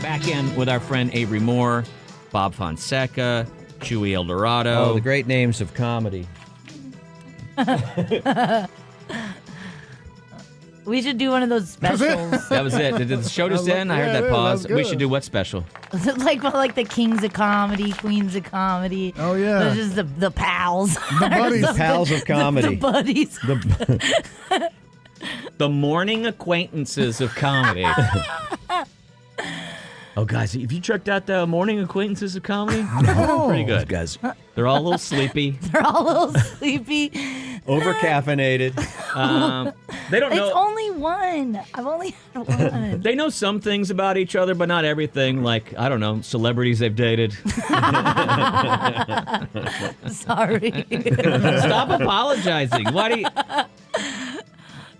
Back in with our friend Avery Moore, Bob Fonseca, Chewy Eldorado. Oh, the great names of comedy. We should do one of those specials. That was it. Did the show just end? I heard that pause. We should do what special? like the kings of comedy, queens of comedy. Oh, yeah. They're just the pals. The buddies. Pals of comedy. The buddies. The morning acquaintances of comedy. Oh, guys, have you checked out the morning acquaintances of comedy? No. Pretty good. Guys, They're all a little sleepy. They're all a little sleepy. over-caffeinated. They don't It's know. only one. I've only had one. They know some things about each other, but not everything. Like, I don't know, celebrities they've dated. Sorry. Stop apologizing. Why do you...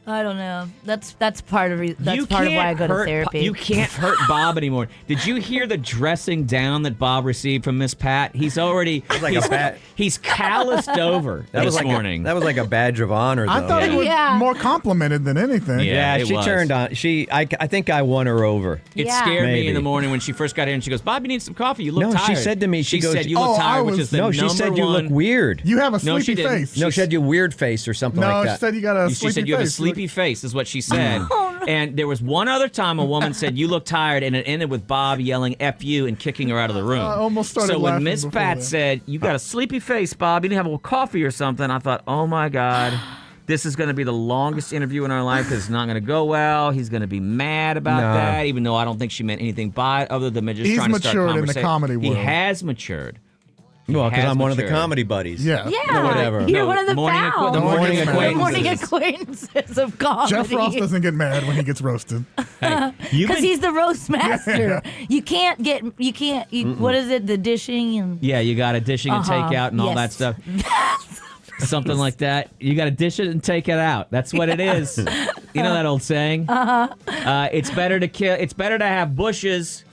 I don't know. That's part of You part of why I can't go to hurt- therapy. You can't hurt Bob anymore. Did you hear the dressing down that Bob received from Miss Pat? He's already like a bat. he's calloused over this morning. That was like a badge of honor, though. I thought he was Yeah. more complimented than anything. Yeah. Yeah, it she was. turned on. I think I won her over. It Yeah. scared me in Maybe. the morning when she first got in. She goes, "Bob, you need some coffee. You look No, tired." she said to me, she goes, said you look "Oh, tired," I which was- is the No, she number said you one. look weird. You have a No, she sleepy didn't. face. No, she said you weird face or something No, like she that. said you got a She sleepy said you have a face. sleepy face, is what she said. And there was one other time a woman said you look tired, and it ended with Bob yelling "F you" and kicking her out of the room. I almost started So when laughing Miss before Pat that. said you got a sleepy face, Bob, you need to have a little coffee or something, I thought, oh my God, this is going to be the longest interview in our life because it's not going to go well. He's going to be mad about No. that, even though I don't think she meant anything by it other than just He's trying to start matured in the conversation. comedy He world. has matured. Well, because has I'm one of the matured. comedy buddies. Yeah. Yeah, whatever. You're No, one of the morning pals. the morning Morning The morning acquaintances. acquaintances of comedy. Jeff Ross doesn't get mad when he gets roasted. Hey, you've Because been- he's the roast master. What is it? The dishing and Yeah, you got to dishing and take out and all that Yes. stuff. Something like that. You got to dish it and take it out. That's what it is. You know that old saying? It's better to kill. It's better to have bushes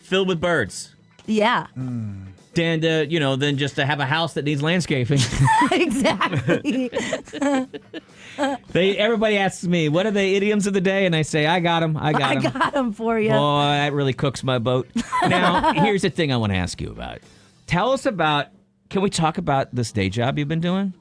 filled with birds yeah, than than just to have a house that needs landscaping. exactly. Everybody asks me, what are the idioms of the day? And I say, I got them. I I got them. got him for you. Boy, that really cooks my boat. Now, here's the thing I want to ask you about. Tell us about. Can we talk about this day job you've been doing?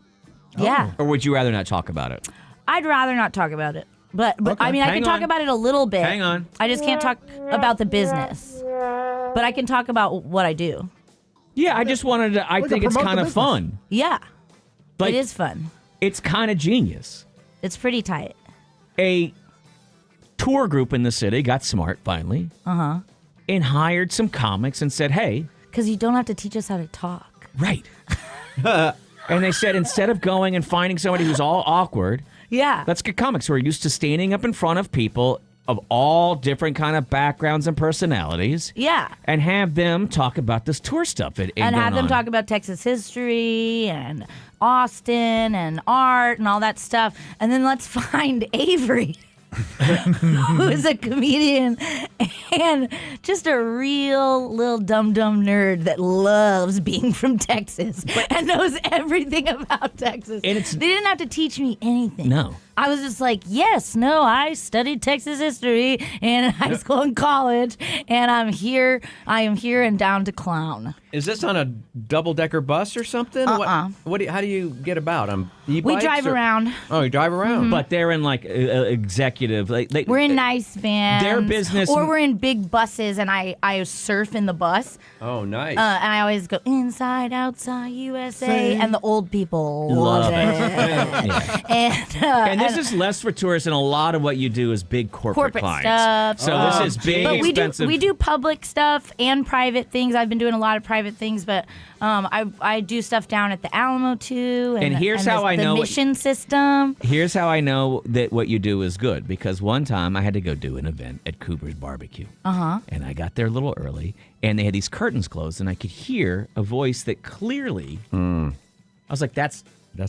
Yeah, Or would you rather not talk about it? I'd rather not talk about it. But I mean, I Hang can talk on. about it a little bit. Hang on. I just can't talk about the business. But I can talk about what I do. Yeah, I just wanted to. I We think can it's promote kind the of business. fun. Yeah, Like, it is fun. It's kind of genius. It's pretty tight. A tour group in the city got smart finally. And hired some comics and said, hey, Because you don't have to teach us how to talk. right. And they said, instead of going and finding somebody who's all awkward, Yeah. let's get comics who are used to standing up in front of people of all different kind of backgrounds and personalities. Yeah. And have them talk about this tour stuff. And have them talk about Texas history and Austin and art and all that stuff. And then let's find Avery, who is a comedian and just a real little dum-dum nerd that loves being from Texas and knows everything about Texas. And it's- they didn't have to teach me anything. No. I was just like, yes, no, I studied Texas history in high school and college, and I am here and down to clown. Is this on a double-decker bus or something? What? How do you get about? We drive around. Oh, you drive around. But they're in like executive. We're in nice vans. Their business- Or we're in big buses, and I surf in the bus. Oh, nice. And I always go inside, outside, USA, Say- and the old people Love love it. Yeah. And this is less for tourists, and a lot of what you do is big corporate corporate clients. stuff. So this is big, But expensive. we do public stuff and private things. I've been doing a lot of private things, but I do stuff down at the Alamo too. And here's how I know the what- mission system. Here's how I know that what you do is good, because one time I had to go do an event at Cooper's Barbecue. And I got there a little early, and they had these curtains closed, and I could hear a voice that clearly, I was like, that's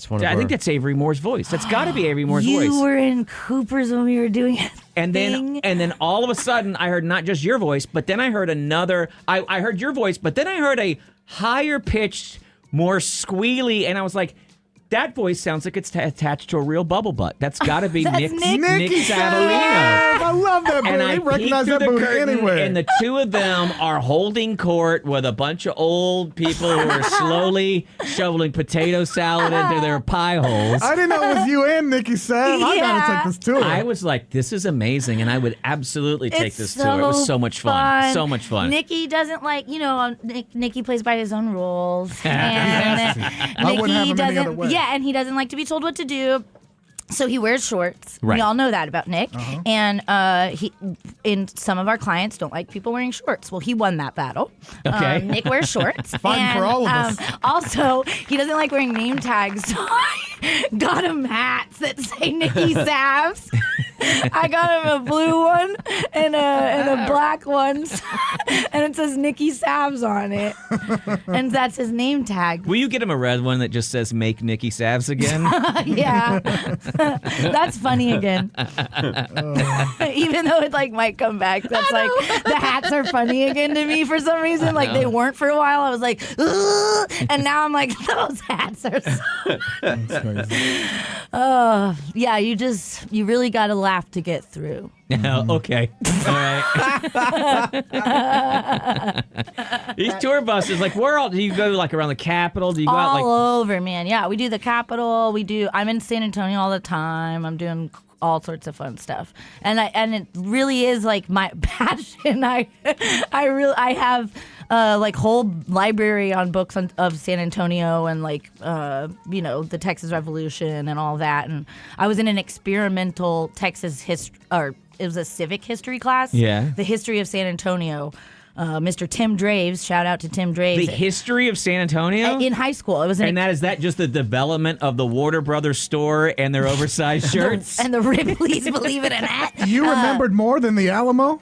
one of I our- think that's Avery Moore's voice. That's got to be Avery Moore's You voice. were in Cooper's when we were doing it. And then all of a sudden, I heard not just your voice, but then I heard another. I heard your voice, but then I heard a higher pitched, more squealy, and I was like, That voice sounds like it's attached to a real bubble butt. That's got to be Nick Nicky Savarino. I love that booty. And I I recognize peeked that through the booty curtain, anywhere. and the two of them are holding court with a bunch of old people who are slowly shoveling potato salad into their pie holes. I didn't know it was you and Nicky Sav. I Yeah. gotta take this tour. I was like, this is amazing, and I would absolutely take It's this so tour. It was so much fun. So much fun. Nicky doesn't like, Nicky plays by his own rules. And I wouldn't have him any other way. Yeah, and he doesn't like to be told what to do. So he wears shorts. Right. We all know that about Nick. Uh-huh. And some of our clients don't like people wearing shorts. Well, he won that battle. Okay. Nick wears shorts. Fighting for all of us. Also, he doesn't like wearing name tags. So I got him hats that say Nicky Savs. I got him a blue one and a black one, and it says Nicky Savs on it, and that's his name tag. Will you get him a red one that just says "Make Nicky Savs Again"? Yeah, that's funny again. Even though it might come back, that's the hats are funny again to me for some reason. Like they weren't for a while. I was like, ugh, and now I'm like, those hats are. That's crazy. Yeah, you really got to laugh to get through. Okay. All right. These tour buses, where all do you go? Around the Capitol? Do you go out All over, man. Yeah, we do the Capitol. I'm in San Antonio all the time. I'm doing all sorts of fun stuff, and it really is my passion. I have whole library on books of San Antonio and the Texas Revolution and all that. And I was in an experimental Texas history, or it was a civic history class. Yeah. The history of San Antonio. Mr. Tim Draves, shout out to Tim Draves. The history of San Antonio? In high school. It was Is that just the development of the Warner Brothers store and their oversized shirts? and the Ripley's, believe it or not. You remembered more than the Alamo?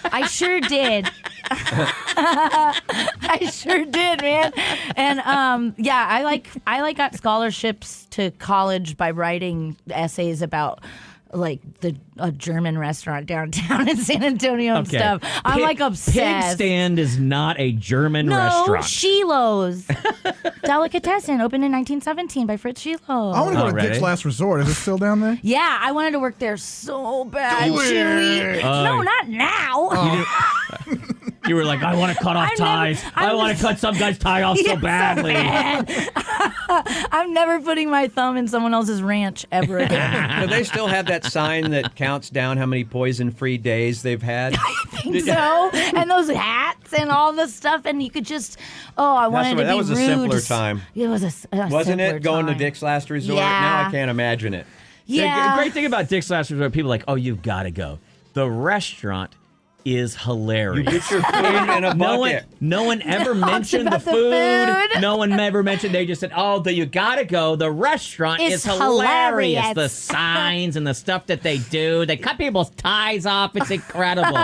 I sure did. I sure did, man. And I got scholarships to college by writing essays about a German restaurant downtown in San Antonio and stuff. I'm obsessed. Pig Stand is not a German No, restaurant. Shiloh's Delicatessen opened in 1917 by Fritz Shiloh. I want to go to Already? Dick's Last Resort. Is it still down there? Yeah, I wanted to work there so bad, Do it. Chewy. No, not now. You were like, I want to cut off ties. I want to cut some guy's tie off so badly. I'm never putting my thumb in someone else's ranch ever again. Do they still have that sign that counts down how many poison-free days they've had? I think so. And those hats and all the stuff, and you could just, I wanted to be rude. That was a simpler time. It was Wasn't simpler it? Going to time. Dick's Last Resort? Yeah. Now I can't imagine it. Yeah. The great thing about Dick's Last Resort, people are like, oh, you've got to go. The restaurant is hilarious. You get your food in a bucket. No one ever mentioned the about the food. food. No one ever mentioned. They just said, "Oh, you gotta go. The restaurant It's is hilarious. hilarious." The signs and the stuff that they do. They cut people's ties off. It's incredible.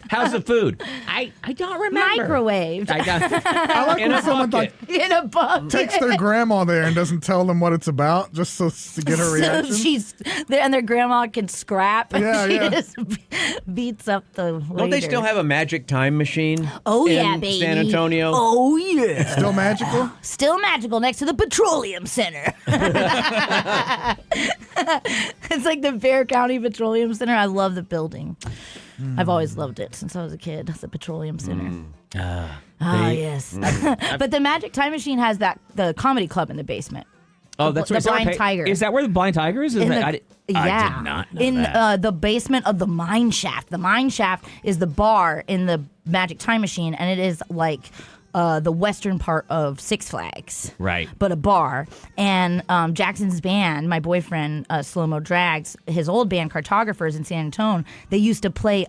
How's the food? I don't remember. Microwaved I like In when a someone bucket. in a bucket. takes their grandma there and doesn't tell them what it's about just to get her reaction. And their grandma can scrap. Yeah, she yeah. just beats up the. Don't they still have a magic time machine? Oh in yeah, baby. San Antonio. Oh yeah. Still magical? Still magical next to the Petroleum Center. It's like the Bear County Petroleum Center. I love the building. I've always loved it since I was a kid. The Petroleum Center. Yes. But the Magic Time Machine has the comedy club in the basement. Oh, that's the where Blind Tiger. Is that where the Blind Tiger is? Yeah. I did not know in that. the basement of the mine shaft. The mine shaft is the bar in the Magic Time Machine, and it is the western part of Six Flags. Right. But a bar. And Jackson's band, my boyfriend, Slow Mo Drags, his old band, Cartographers in San Antonio, they used to play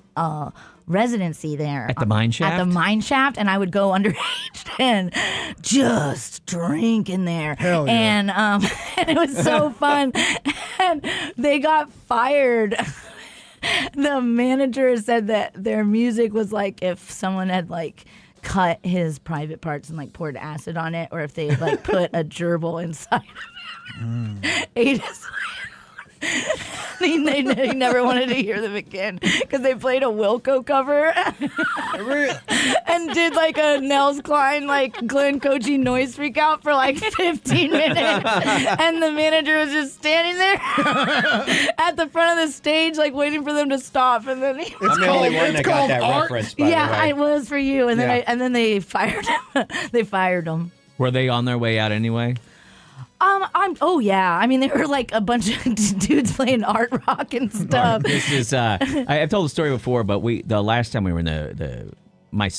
residency there. At the mine shaft? At the mine shaft, and I would go underage and just drink in there. Hell yeah. And, and it was so fun. And they got fired. The manager said that their music was like if someone had cut his private parts and poured acid on it, or if they put a gerbil inside of him. Ate his He never wanted to hear them again because they played a Wilco cover and did like a Nels Klein, like Glenn Coachy noise freak out for like 15 minutes. And the manager was just standing there at the front of the stage, like waiting for them to stop. And then I'm the only one that got that reference, by the way. it was for you. And then they fired him. They fired him. Were they on their way out anyway? Oh yeah. I mean, they were like a bunch of dudes playing art rock and stuff. This is I've told the story before, but the last time we were in my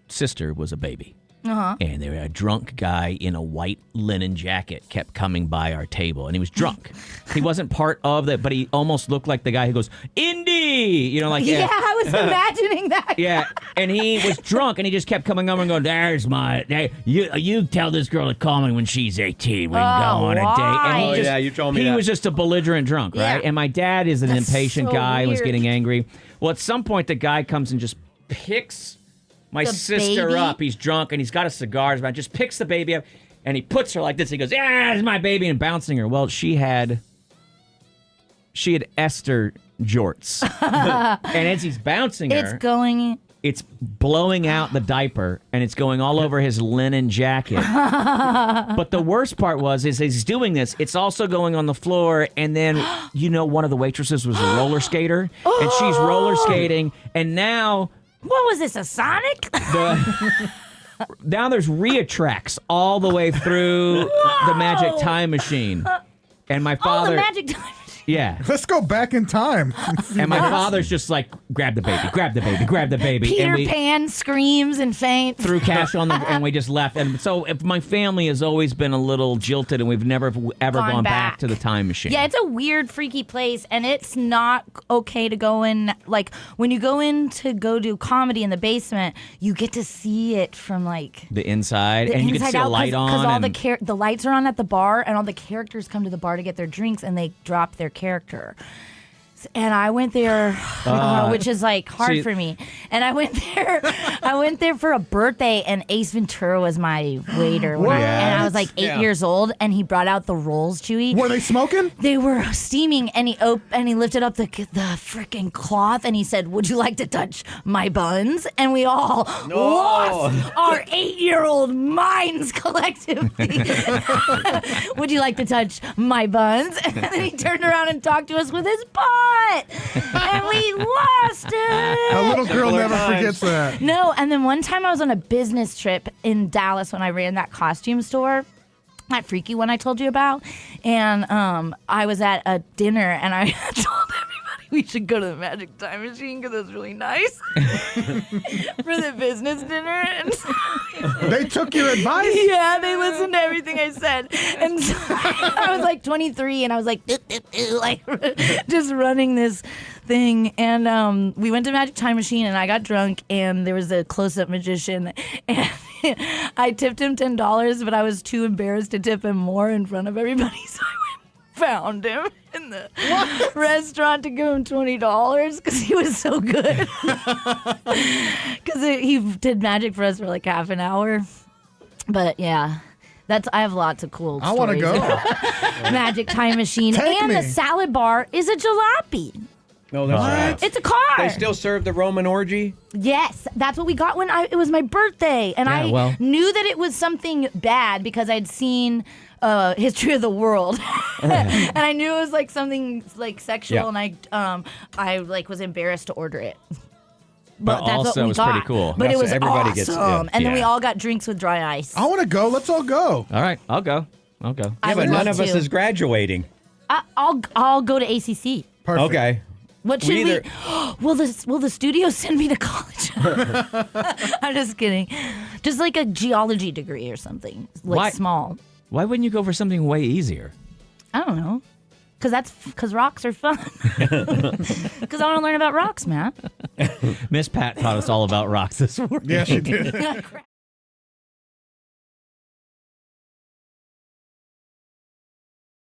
sister was a baby. And there was a drunk guy in a white linen jacket kept coming by our table, and he was drunk. He wasn't part of that, but he almost looked like the guy who goes, Indy! You know, like... Yeah, I was imagining that. Yeah, and he was drunk, and he just kept coming over and going, there's my... You tell this girl to call me when she's 18. We can go on a date. And you told me that. He was just a belligerent drunk, right? Yeah. And my dad is an impatient so guy and was weird. getting angry. Well, at some point, the guy comes and just picks... my The sister baby? up. He's drunk and he's got a cigar in his mouth. Just picks the baby up and he puts her like this. He goes, "Yeah, it's my baby," and bouncing her. Well, she had Esther jorts, and as he's bouncing her, it's blowing out the diaper and it's going all over his linen jacket. But the worst part was is he's doing this, it's also going on the floor, and then one of the waitresses was a roller skater, and she's roller skating, and now. What was this, a Sonic? Now there's tracks all the way through the Magic Time Machine. And my father... the Magic Time Machine. Yeah. Let's go back in time. And my father's just like, grab the baby, grab the baby, grab the baby. Peter and Pan screams and faints. Threw cash on and we just left. And so my family has always been a little jilted, and we've never ever gone back to the time machine. Yeah, it's a weird, freaky place, and it's not okay to go in. Like, when you go in to go do comedy in the basement, you get to see it from, like... the inside, and you can see a light on. Because all the lights are on at the bar, and all the characters come to the bar to get their drinks, and they drop their character. And I went there, which is like hard for me. And I went there for a birthday, and Ace Ventura was my waiter. And I was like 8 years old, and he brought out the rolls, Chewy. Were they smoking? They were steaming, and he lifted up the freaking cloth, and he said, "Would you like to touch my buns?" And we all lost our 8-year-old minds collectively. "Would you like to touch my buns?" And then he turned around and talked to us with his butt. And we lost it. A little girl never forgets that. No, and then one time I was on a business trip in Dallas when I ran that costume store, that freaky one I told you about, and I was at a dinner, and I told everybody we should go to the Magic Time Machine because it was really nice for the business dinner. And so, they took your advice? Yeah, they listened to everything I said. And so I was like 23, and I was like, like just running this thing. And we went to Magic Time Machine, and I got drunk, and there was a close-up magician, and I tipped him $10, but I was too embarrassed to tip him more in front of everybody, so I went and found him in the restaurant to give him $20 because he was so good. Because he did magic for us for like half an hour. But yeah, I have lots of cool stories. I want to go. Magic Time Machine. Take and me. the salad bar is a jalopy. No, that's right. It's a car. They still serve the Roman orgy? Yes, that's what we got when it was my birthday. And I knew that it was something bad because I'd seen History of the World. And I knew it was like something like sexual, and I like was embarrassed to order it. But that's also what we it was got. pretty cool. But it was Everybody awesome. gets- And then we all got drinks with dry ice. I want to go. Let's all go. All right, I'll go. I Yeah, would but none love of us to. is graduating. I'll go to ACC. Perfect. Okay. What should we? Will the studio send me to college? I'm just kidding. Just like a geology degree or something, like small. Why wouldn't you go for something way easier? I don't know. Because rocks are fun. Because I want to learn about rocks, man. Miss Pat taught us all about rocks this morning. Yeah, she did.